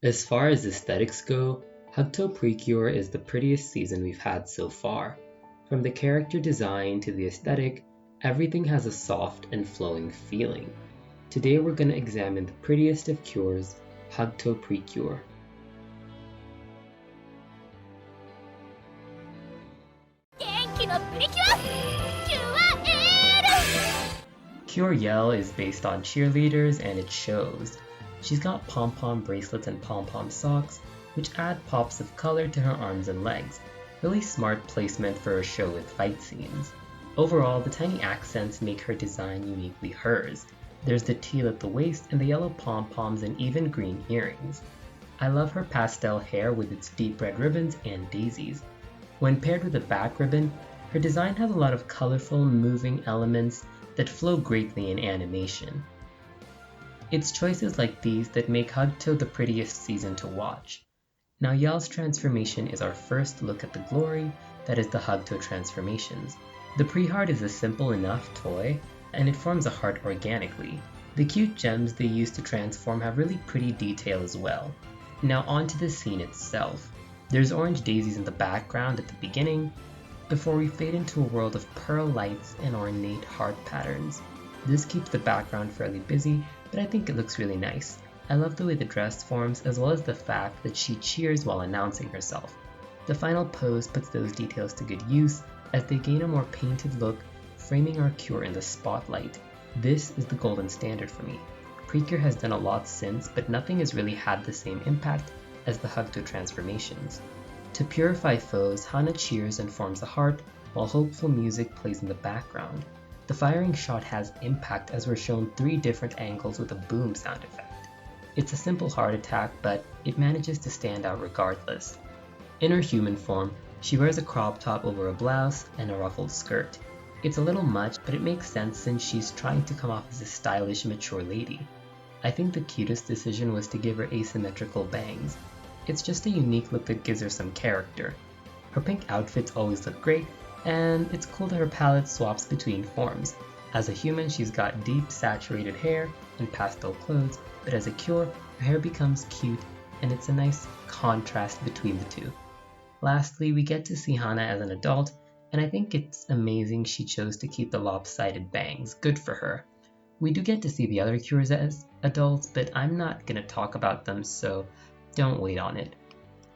As far as aesthetics go, Hugtto Precure is the prettiest season we've had so far. From the character design to the aesthetic, everything has a soft and flowing feeling. Today we're going to examine the prettiest of cures, Hugtto Precure. Cure Yell is based on cheerleaders and it shows. She's got pom-pom bracelets and pom-pom socks, which add pops of color to her arms and legs. Really smart placement for a show with fight scenes. Overall, the tiny accents make her design uniquely hers. There's the teal at the waist and the yellow pom-poms and even green earrings. I love her pastel hair with its deep red ribbons and daisies. When paired with a back ribbon, her design has a lot of colorful, moving elements that flow greatly in animation. It's choices like these that make Hugtto the prettiest season to watch. Now Yell's transformation is our first look at the glory that is the Hugtto transformations. The pre-heart is a simple enough toy, and it forms a heart organically. The cute gems they use to transform have really pretty detail as well. Now onto the scene itself. There's orange daisies in the background at the beginning, before we fade into a world of pearl lights and ornate heart patterns. This keeps the background fairly busy, but I think it looks really nice. I love the way the dress forms as well as the fact that she cheers while announcing herself. The final pose puts those details to good use as they gain a more painted look, framing our cure in the spotlight. This is the golden standard for me. Precure has done a lot since, but nothing has really had the same impact as the Hugtto transformations. To purify foes, Hana cheers and forms a heart, while hopeful music plays in the background. The firing shot has impact as we're shown 3 different angles with a boom sound effect. It's a simple heart attack, but it manages to stand out regardless. In her human form, she wears a crop top over a blouse and a ruffled skirt. It's a little much, but it makes sense since she's trying to come off as a stylish, mature lady. I think the cutest decision was to give her asymmetrical bangs. It's just a unique look that gives her some character. Her pink outfits always look great, and it's cool that her palette swaps between forms. As a human, she's got deep, saturated hair and pastel clothes, but as a cure, her hair becomes cute, and it's a nice contrast between the two. Lastly, we get to see Hana as an adult, and I think it's amazing she chose to keep the lopsided bangs. Good for her. We do get to see the other cures as adults, but I'm not going to talk about them, so don't wait on it.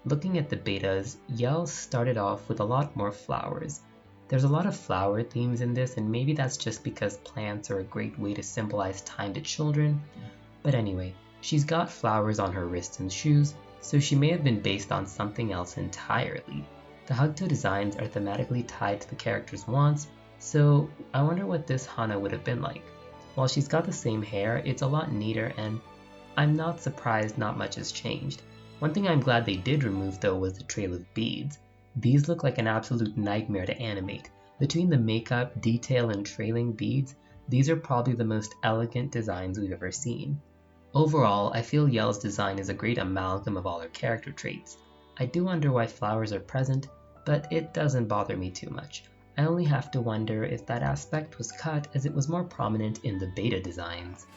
Looking at the betas, Yell started off with a lot more flowers. There's a lot of flower themes in this, and maybe that's just because plants are a great way to symbolize time to children. But anyway, she's got flowers on her wrists and shoes, so she may have been based on something else entirely. The Hugtto designs are thematically tied to the character's wants, so I wonder what this Hana would have been like. While she's got the same hair, it's a lot neater, and I'm not surprised not much has changed. One thing I'm glad they did remove though was the trail of beads. These look like an absolute nightmare to animate. Between the makeup, detail, and trailing beads, these are probably the most elegant designs we've ever seen. Overall, I feel Yell's design is a great amalgam of all her character traits. I do wonder why flowers are present, but it doesn't bother me too much. I only have to wonder if that aspect was cut as it was more prominent in the beta designs.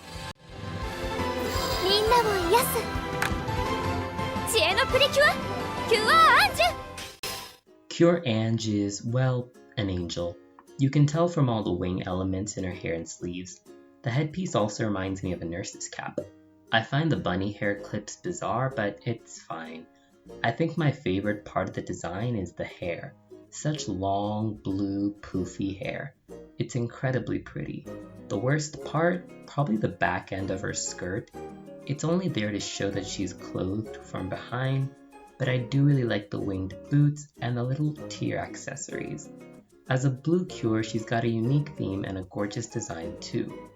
Cure Ange is, well, an angel. You can tell from all the wing elements in her hair and sleeves. The headpiece also reminds me of a nurse's cap. I find the bunny hair clips bizarre, but it's fine. I think my favorite part of the design is the hair. Such long, blue, poofy hair. It's incredibly pretty. The worst part? Probably the back end of her skirt. It's only there to show that she's clothed from behind, but I do really like the winged boots and the little tear accessories. As a blue cure, she's got a unique theme and a gorgeous design too.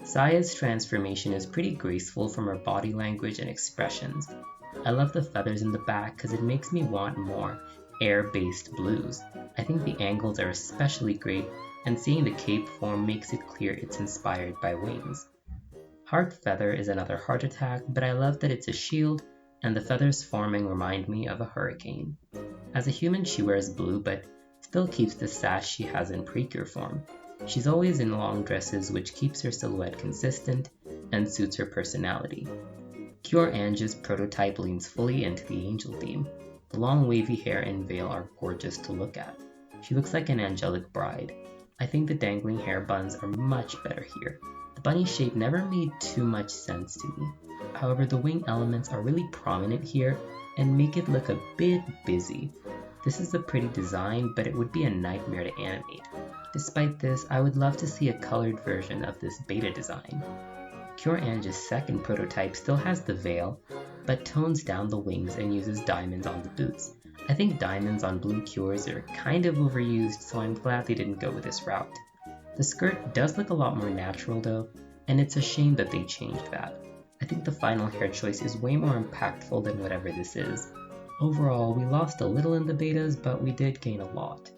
Saya's transformation is pretty graceful from her body language and expressions. I love the feathers in the back because it makes me want more air-based blues. I think the angles are especially great, and seeing the cape form makes it clear it's inspired by wings. Heart Feather is another heart attack, but I love that it's a shield, and the feathers forming remind me of a hurricane. As a human, she wears blue, but still keeps the sash she has in Precure form. She's always in long dresses, which keeps her silhouette consistent and suits her personality. Cure Ange's prototype leans fully into the angel theme. The long wavy hair and veil are gorgeous to look at. She looks like an angelic bride. I think the dangling hair buns are much better here. The bunny shape never made too much sense to me. However, the wing elements are really prominent here and make it look a bit busy. This is a pretty design, but it would be a nightmare to animate. Despite this, I would love to see a colored version of this beta design. Cure Ange's second prototype still has the veil, but tones down the wings and uses diamonds on the boots. I think diamonds on blue Cures are kind of overused, so I'm glad they didn't go with this route. The skirt does look a lot more natural though, and it's a shame that they changed that. I think the final hair choice is way more impactful than whatever this is. Overall, we lost a little in the betas, but we did gain a lot.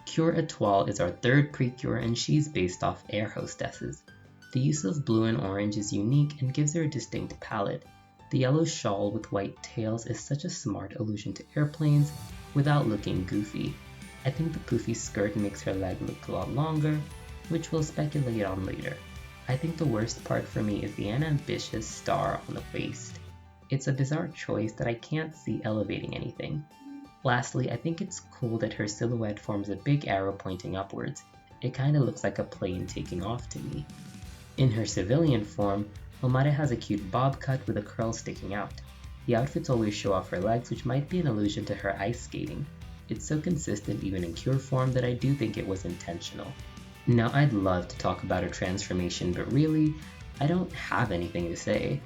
Cure Etoile is our third pre-cure and she's based off air hostesses. The use of blue and orange is unique and gives her a distinct palette. The yellow shawl with white tails is such a smart allusion to airplanes without looking goofy. I think the poofy skirt makes her leg look a lot longer, which we'll speculate on later. I think the worst part for me is the unambitious star on the waist. It's a bizarre choice that I can't see elevating anything. Lastly, I think it's cool that her silhouette forms a big arrow pointing upwards. It kinda looks like a plane taking off to me. In her civilian form, Omare has a cute bob cut with a curl sticking out. The outfits always show off her legs, which might be an allusion to her ice skating. It's so consistent even in Cure form that I do think it was intentional. Now I'd love to talk about her transformation, but really, I don't have anything to say.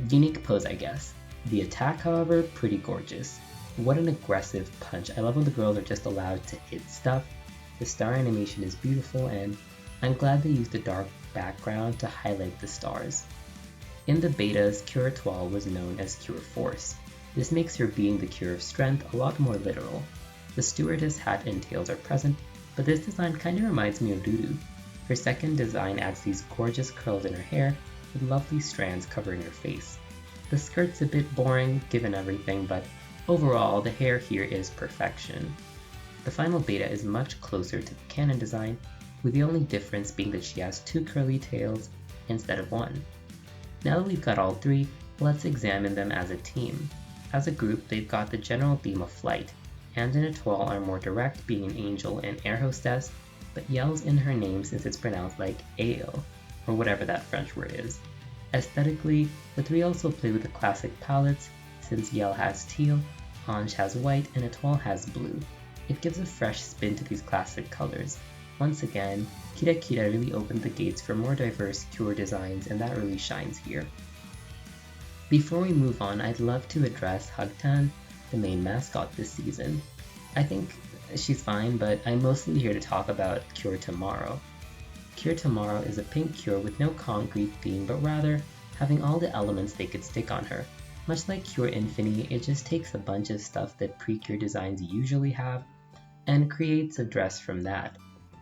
Unique pose, I guess. The attack, however, pretty gorgeous. What an aggressive punch. I love when the girls are just allowed to hit stuff. The star animation is beautiful and I'm glad they used a dark background to highlight the stars. In the betas, Cure Etoile was known as Cure Force. This makes her being the cure of strength a lot more literal. The stewardess hat and tails are present, but this design kinda reminds me of Dudu. Her second design adds these gorgeous curls in her hair with lovely strands covering her face. The skirt's a bit boring given everything, but overall the hair here is perfection. The final beta is much closer to the canon design, with the only difference being that she has 2 curly tails instead of 1. Now that we've got all 3, let's examine them as a team. As a group, they've got the general theme of flight. Ange and Etoile are more direct, being an angel and air hostess, but yells in her name since it's pronounced like ale, or whatever that French word is. Aesthetically, the 3 also play with the classic palettes, since Yell has teal, Ange has white, and Etoile has blue. It gives a fresh spin to these classic colors. Once again, Kira Kira really opened the gates for more diverse Cure designs, and that really shines here. Before we move on, I'd love to address Hugtto, the main mascot this season. I think she's fine, but I'm mostly here to talk about Cure Tomorrow. Cure Tomorrow is a pink cure with no concrete theme, but rather having all the elements they could stick on her. Much like Cure Infinity, it just takes a bunch of stuff that pre-cure designs usually have and creates a dress from that.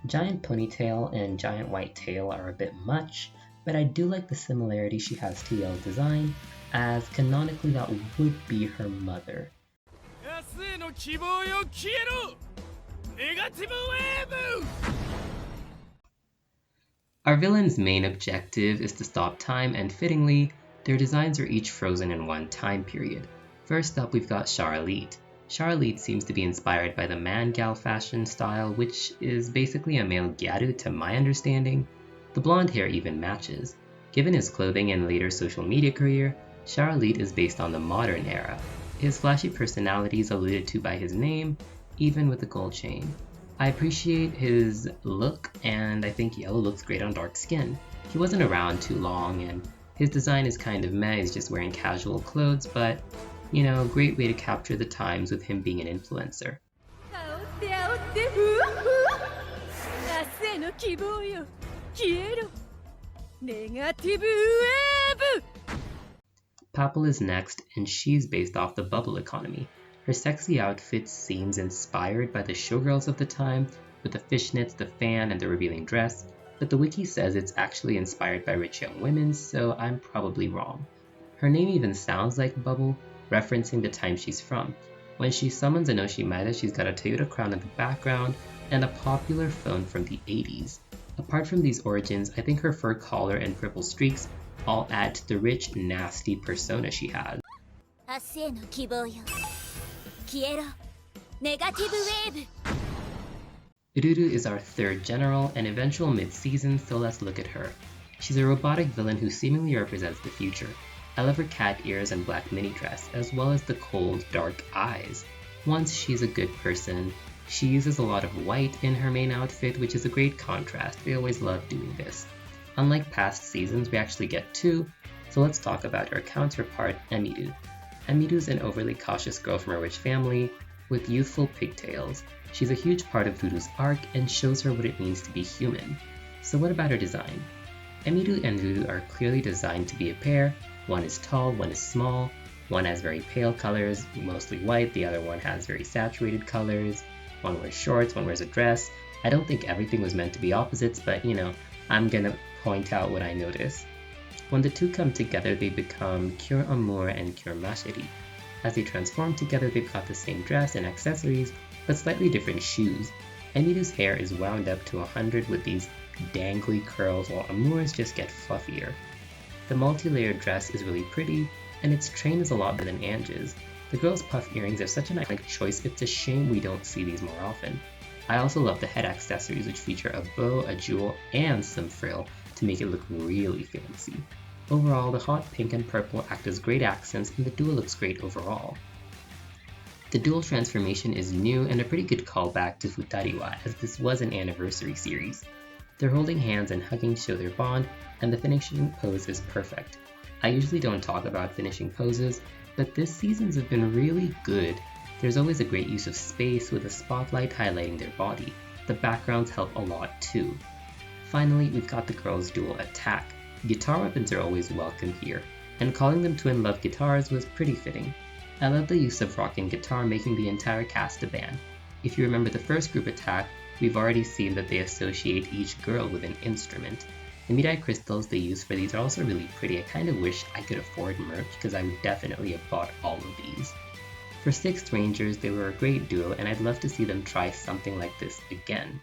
Giant ponytail and giant white tail are a bit much, but I do like the similarity she has to Yell's design, as canonically that would be her mother. Our villain's main objective is to stop time, and fittingly, their designs are each frozen in one time period. First up, we've got Charlotte. Charlotte seems to be inspired by the man-gal fashion style, which is basically a male gyaru to my understanding. The blonde hair even matches. Given his clothing and later social media career, Charlotte is based on the modern era. His flashy personality is alluded to by his name, even with the gold chain. I appreciate his look, and I think yellow looks great on dark skin. He wasn't around too long, and his design is kind of meh, he's just wearing casual clothes, but, you know, great way to capture the times with him being an influencer. Papal is next, and she's based off the bubble economy. Her sexy outfit seems inspired by the showgirls of the time, with the fishnets, the fan, and the revealing dress, but the wiki says it's actually inspired by rich young women, so I'm probably wrong. Her name even sounds like Bubble, referencing the time she's from. When she summons Enoshimada, she's got a Toyota crown in the background, and a popular phone from the 80s. Apart from these origins, I think her fur collar and purple streaks all add to the rich, nasty persona she has. 明日への希望よ。消えろ。ネガティブウェーブ。Etoile is our third general and eventual mid-season, so let's look at her. She's a robotic villain who seemingly represents the future. I love her cat ears and black mini dress, as well as the cold, dark eyes. Once she's a good person, she uses a lot of white in her main outfit, which is a great contrast. They always love doing this. Unlike past seasons, we actually get two, so let's talk about her counterpart, Etoile. Etoile's an overly cautious girl from a rich family with youthful pigtails. She's a huge part of Voodoo's arc and shows her what it means to be human. So what about her design? Etoile and Voodoo are clearly designed to be a pair. One is tall, one is small. One has very pale colors, mostly white. The other one has very saturated colors. One wears shorts, one wears a dress. I don't think everything was meant to be opposites, but I'm gonna point out what I notice. When the two come together, they become Amour and Macherie. As they transform together, they've got the same dress and accessories, but slightly different shoes. Etoile's hair is wound up to 100 with these dangly curls, while Amour's just get fluffier. The multi-layered dress is really pretty, and its train is a lot better than Ange's. The girl's puff earrings are such an iconic choice, it's a shame we don't see these more often. I also love the head accessories, which feature a bow, a jewel, and some frill to make it look really fancy. Overall, the hot pink and purple act as great accents, and the duo looks great overall. The dual transformation is new and a pretty good callback to Futariwa, as this was an anniversary series. Their holding hands and hugging show their bond, and the finishing pose is perfect. I usually don't talk about finishing poses, but this season's have been really good. There's always a great use of space with a spotlight highlighting their body. The backgrounds help a lot too. Finally, we've got the girls' dual attack. Guitar weapons are always welcome here, and calling them Twin Love guitars was pretty fitting. I love the use of rock and guitar, making the entire cast a band. If you remember the first group attack, we've already seen that they associate each girl with an instrument. The mid-eye crystals they use for these are also really pretty. I kind of wish I could afford merch because I would definitely have bought all of these. For Sixth Rangers, they were a great duo, and I'd love to see them try something like this again.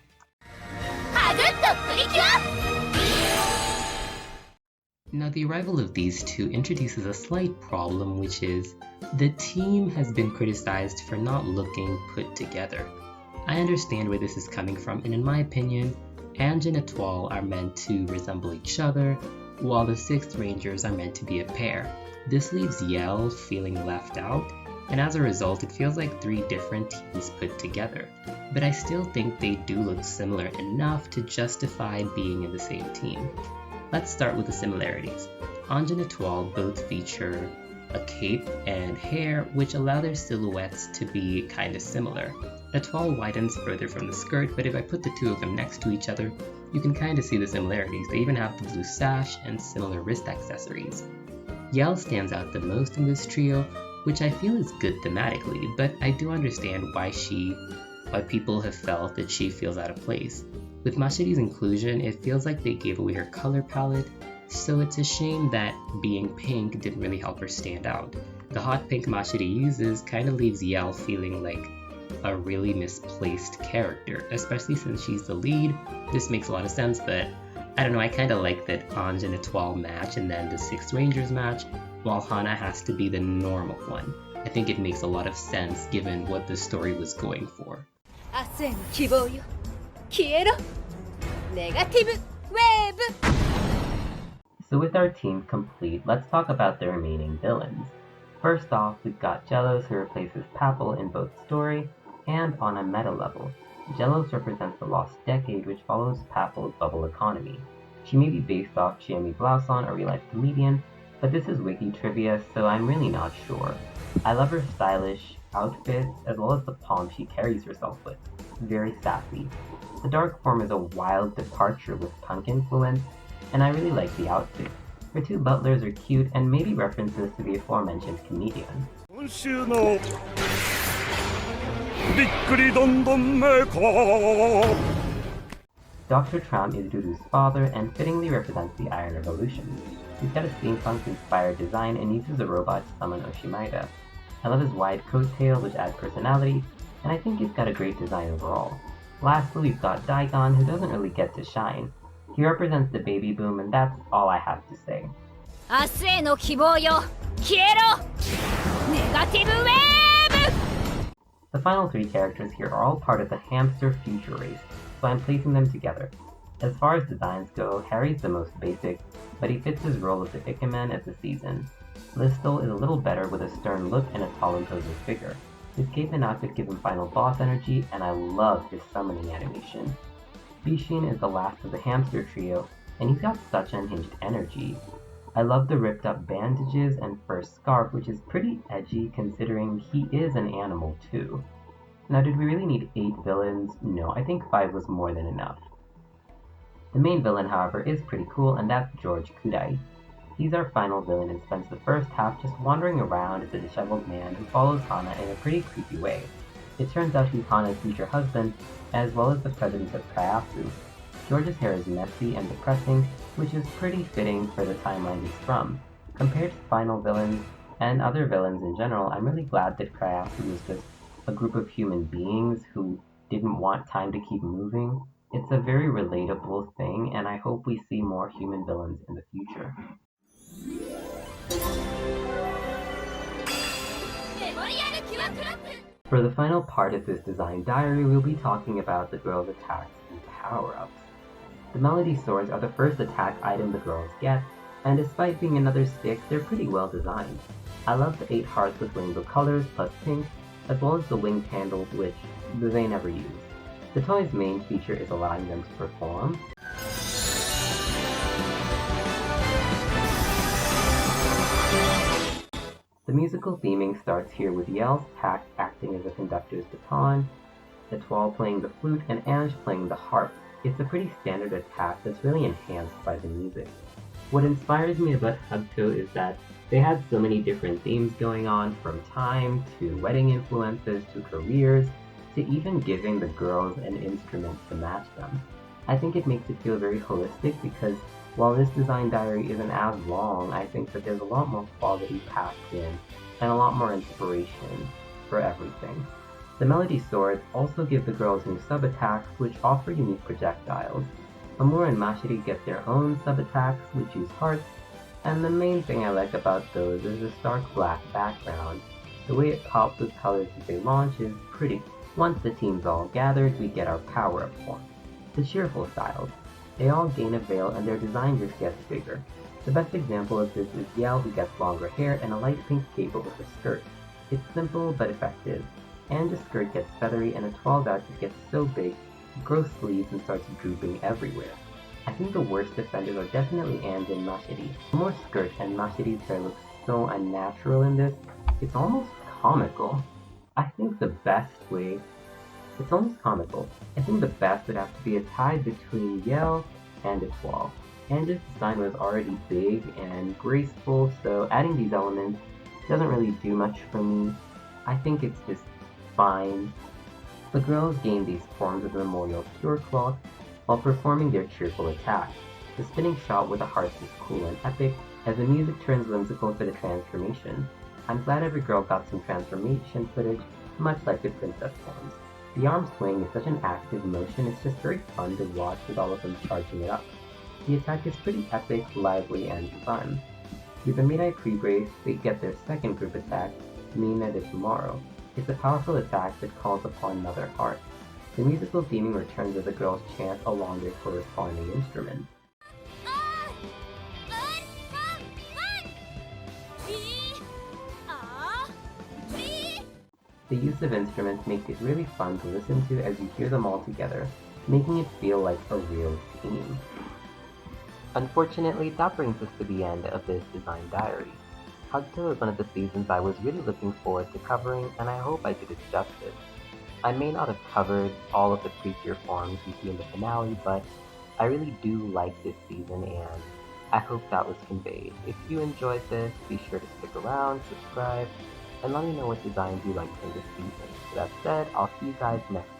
Now, the arrival of these two introduces a slight problem, which is the team has been criticized for not looking put together. I understand where this is coming from, and in my opinion, Ange and Etoile are meant to resemble each other, while the Sixth Rangers are meant to be a pair. This leaves Yell feeling left out, and as a result, it feels like three different teams put together. But I still think they do look similar enough to justify being in the same team. Let's start with the similarities. Ange and Etoile both feature a cape and hair, which allow their silhouettes to be kinda similar. Etoile widens further from the skirt, but if I put the two of them next to each other, you can kinda see the similarities. They even have the blue sash and similar wrist accessories. Yell stands out the most in this trio, which I feel is good thematically, but I do understand why people have felt that she feels out of place. With Macherie's inclusion, it feels like they gave away her color palette, so it's a shame that being pink didn't really help her stand out. The hot pink Macherie uses kind of leaves Yell feeling like a really misplaced character, especially since she's the lead. This makes a lot of sense, but I don't know, I kind of like that Ange and Etoile match and then the Sixth Rangers match, while Hana has to be the normal one. I think it makes a lot of sense given what the story was going for. So with our team complete, let's talk about the remaining villains. First off, we've got Jealous, who replaces Papal in both story and on a meta level. Jealous represents the lost decade, which follows Papal's bubble economy. She may be based off Chiemi Blauson, a real-life comedian, but this is wiki trivia, so I'm really not sure. I love her stylish outfits, as well as the palm she carries herself with. Very sassy. The dark form is a wild departure with punk influence, and I really like the outfit. Her two butlers are cute and maybe references to the aforementioned comedian. Dr. Tram is Dudu's father and fittingly represents the Iron Revolution. He's got a steampunk-inspired design and uses a robot to summon Oshimaida. I love his wide coattails, which add personality, and I think he's got a great design overall. Lastly, we've got Daigon, who doesn't really get to shine. He represents the baby boom, and that's all I have to say. 明日への希望よ消えろネガティブウェーブ The final three characters here are all part of the hamster future race, so I'm placing them together. As far as designs go, Harry's the most basic, but he fits his role of the Ikemen of the season. Listel is a little better with a stern look and a tall imposing figure. His cape and outfit give him final boss energy, and I love his summoning animation. Bishin is the last of the hamster trio, and he's got such unhinged energy. I love the ripped up bandages and fur scarf, which is pretty edgy considering he is an animal too. Now, did we really need 8 villains? No, I think 5 was more than enough. The main villain, however, is pretty cool, and that's George Kudai. He's our final villain and spends the first half just wandering around as a disheveled man who follows Hana in a pretty creepy way. It turns out he's Hana's future husband, as well as the president of Kyasu. George's hair is messy and depressing, which is pretty fitting for the timeline he's from. Compared to final villains, and other villains in general, I'm really glad that Kyasu was just a group of human beings who didn't want time to keep moving. It's a very relatable thing, and I hope we see more human villains in the future. For the final part of this design diary, we'll be talking about the girls' attacks and power-ups. The Melody Swords are the first attack item the girls get, and despite being another stick, they're pretty well designed. I love the 8 hearts with rainbow colors plus pink, as well as the winged handles which they never use. The toy's main feature is allowing them to perform. The musical theming starts here with Yell's tack acting as a conductor's baton, Etoile playing the flute, and Ange playing the harp. It's a pretty standard attack that's really enhanced by the music. What inspires me about Hugtto is that they had so many different themes going on, from time to wedding influences to careers to even giving the girls an instrument to match them. I think it makes it feel very holistic because while this design diary isn't as long, I think that there's a lot more quality packed in and a lot more inspiration for everything. The Melody Swords also give the girls new sub-attacks which offer unique projectiles. Amour and Macherie get their own sub-attacks which use hearts, and the main thing I like about those is the stark black background. The way it pops with colors as they launch is pretty. Once the team's all gathered, we get our power-up form. The cheerful styles. They all gain a veil and their design just gets bigger. The best example of this is Yell, who gets longer hair and a light pink cape over her skirt. It's simple but effective. Ange's skirt gets feathery and Etoile's outfit gets so big, it grows sleeves and starts drooping everywhere. I think the worst offenders are definitely Ange and Macherie. More skirt and Macherie's hair looks so unnatural in this, it's almost comical. I think the best way It's almost comical. I think the best would have to be a tie between Yell and Etoile. Ange's design was already big and graceful, so adding these elements doesn't really do much for me. I think it's just fine. The girls gain these forms of memorial pure cloth while performing their cheerful attack. The spinning shot with the hearts is cool and epic, as the music turns whimsical for the transformation. I'm glad every girl got some transformation footage, much like the princess forms. The arm swing is such an active motion, it's just very fun to watch with all of them charging it up. The attack is pretty epic, lively, and fun. With the Mirai pre-brace, they get their second group attack, Mina de Tomorrow. It's a powerful attack that calls upon Mother Heart. The musical theming returns as the girls chant along their corresponding instrument. The use of instruments makes it really fun to listen to as you hear them all together, making it feel like a real team. Unfortunately, that brings us to the end of this design diary. Hugtto is one of the seasons I was really looking forward to covering, and I hope I did it justice. I may not have covered all of the pre-tier forms you see in the finale, but I really do like this season, and I hope that was conveyed. If you enjoyed this, be sure to stick around, subscribe, and let me know what designs you liked from this season. With that said, I'll see you guys next time.